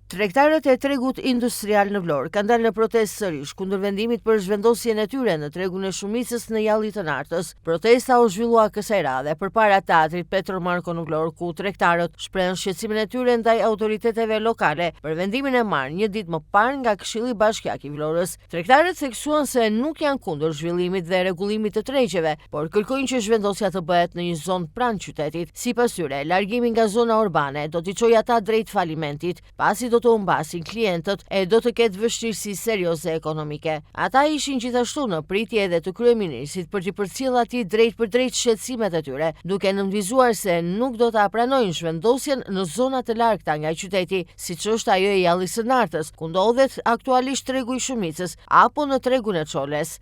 Tregtarët e tregut industrial në Vlorë kanë dalë në protestë sërish kundër vendimit për zhvendosjen e tyre në tregun e shumicës në Jalli të Nartës. Protesta u zhvillua kësaj radhe përpara teatrit Petro Marko në Vlorë, ku tregtarët shprehen shqetësimin e tyre ndaj autoriteteve lokale për vendimin e marrë një ditë më parë nga Këshilli Bashkiak i Vlorës. Tregtarët theksuan se nuk janë kundër zhvillimit dhe rregullimit të tregjeve, por kërkojnë që zhvendosja të bëhet në një zonë pranë qytetit. Sipas tyre, largimi nga zona urbane do t'i çojë ata drejt falimentit, pasi do të humbasin klientët e do të ketë vështirësi serioze ekonomike. Ata ishin gjithashtu në pritje edhe të kryeministit për t'i përcjellë atij drejt për drejt shqetësimet e tyre, duke nënvizuar se nuk do ta pranojnë zhvendosjen në zona të largta nga qyteti, siç është ajo e Jallis së Nartës, ku ndodhet aktualisht tregu i Shumicës, apo në tregun e Çoles.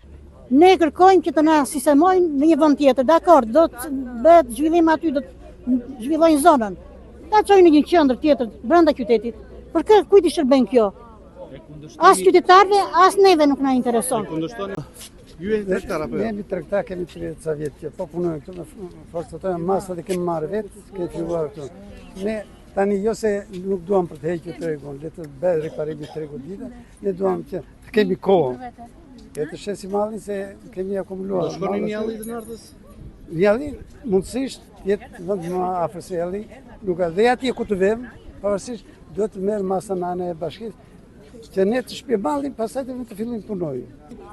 Ne kërkojmë që të na sistemojnë në një vend tjetër, dakord, do të bëhet zhvillim aty, do të zhvillojnë zonën. Ta çojnë në një qendër tjetër brenda qytetit. Për kujt i shërben kjo? As qytetarëve, as neve nuk na intereson. Ju e tregtar apo jo? Ne jemi tregtar, kemi 30 vjet që po punojmë këtu në forcat tona, masat e kemi marrë vetë, kemi filluar këtu. Ne tani jo se nuk duam për të hequr tregun, le të bëhet riparimi i tregut ditë, ne duam që të kemi kohë. E të shesim mallin se kemi akumuluar. Do shkoni në Jalli të Nartës? Jalli mundësisht jetë vend më afër se Jalli, nuk ka dhe atje ku të vëm, pavarësisht do të merr masa në anën e bashkisë, që ne të shpjegojmë pastaj të fillojmë punojë.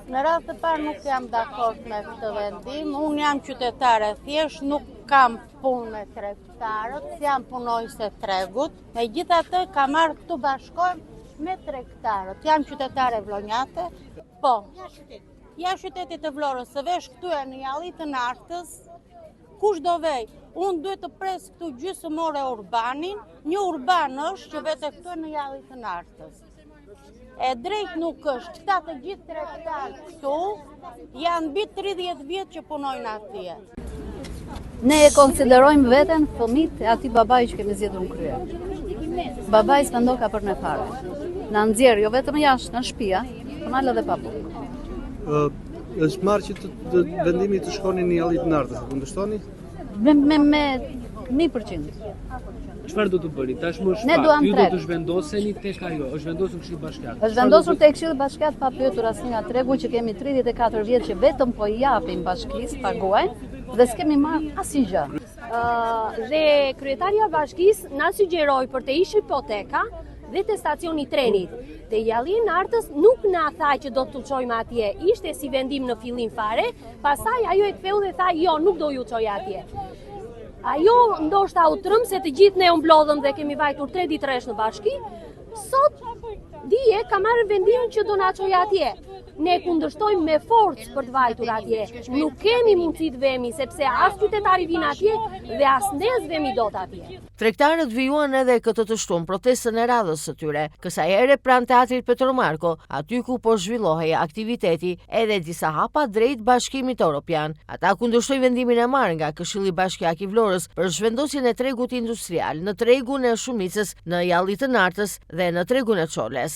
Në radhë të parë nuk jam dakord me këtë vendim. Unë jam qytetare thjesht, nuk kam punë me tregtarët, jam punonjëse e tregut. Megjithatë kam marrë këtu bashkohem me tregtarët. Jam qytetare vlonjate. Po. Jashtë qytetit të Vlorës, së vesh këtu e në Jalli të Nartës, kush do vej? Unë duhet të pres këtu gjysmore urbanin, një urban është që vete këtu në Jalli të Nartës. E drejt nuk është, këta të gjithë tregtarë këtu janë mbi 30 vjet që punojnë atje. Ne e konsiderojmë veten fëmijët e atij babai që kemi zgjedhur në krye. Babai s'ka ndoka për ne fare. Na nxjerr jo vetëm jashtë në shtëpia, por na lë edhe pa punë. Është marrë që të vendimi të shkoni në Jalli të Nartës, kundërshtoni? Me 1%. Çfarë do të bëni? Tashmë është ju do të zhvendoseni tek ajo, është vendosur Këshilli Bashkiak. Është vendosur tek Këshilli Bashkiak pa pyetur asnjë nga tregu që kemi 34 vjet që vetëm po i japim bashkisë, paguajnë dhe s'kemi marrë asnjë gjë. Dhe kryetaria e bashkisë na sugjeroi për të ishte hipoteka dhe te stacioni i trenit. Te Jalli i Nartës nuk na tha që do të çojmë atje. Ishte si vendim në fillim fare, pastaj ajo e ktheu dhe tha jo, nuk do ju çoj atje. Ajo ndoshta u trëm se të gjithë ne u mblodhëm dhe kemi vajtur 3 ditë rresh në bashki. Sot dije ka marrë vendimin që do na çojë atje. Ne kundërshtojmë me forcë për të vajtur atje. Nuk kemi mundësi të vemi sepse as qytetari vin atje dhe as ne s'vemi dot atje. Tregtarët vijuan edhe këtë të shtunë protestën e radhës së tyre, kësaj here pranë teatrit Petro Marko, aty ku po zhvillohej aktiviteti edhe disa hapa drejt Bashkimit Evropian. Ata kundërshtojnë vendimin e marrë nga Këshilli Bashkiak i Vlorës për zhvendosjen e tregut industrial në tregun e Shumicës, në Jalli të Nartës dhe në tregun e Çoles.